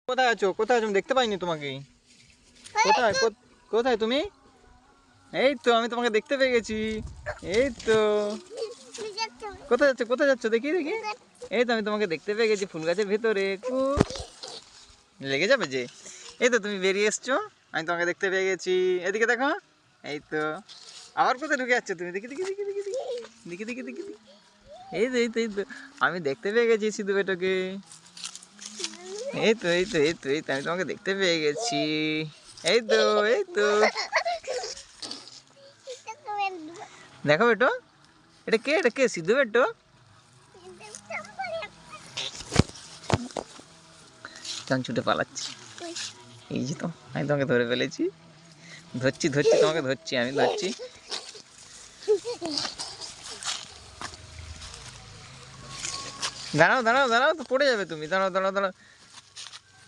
কোথায় আছো? কোথায় আছো? আমি দেখতে পাইনি তোমাকে। কোথায় কোথায় তুমি? এই তো আমি তোমাকে দেখতে পেয়ে গেছি। এই তো। কোথায় যাচ্ছ? কোথায় যাচ্ছ? দেখি দেখি। এই তো আমি তোমাকে দেখতে পেয়ে গেছি ফুল গাছের ভেতরে। লেগে যাবে যে। এই তো তুমি বেরিয়ে এসছো, আমি তোমাকে দেখতে পেয়ে গেছি। এদিকে দেখো। এই তো। আবার কোথায় ঢুকে যাচ্ছ তুমি? দেখি দেখি দেখি দেখি দেখি দেখি দেখি দেখি। এই তো এই তো এই তো আমি দেখতে পেয়ে গেছি সিধু বেটোকে। এই তো এই তো এই তো এই তো আমি তোমাকে দেখতে পেয়ে গেছি। এই তো এই তো। দেখো বেটো, এটা কে? এটা কে? সিধু বেটো? চান ছুটে পালাচ্ছি। এই যে তো আমি তোমাকে ধরে ফেলেছি। ধরছি ধরছি তোমাকে ধরছি, আমি ধরছি। দাঁড়াও দাঁড়াও দাঁড়াও, তো পড়ে যাবে তুমি। দাঁড়াও দাঁড়াও দাঁড়াও।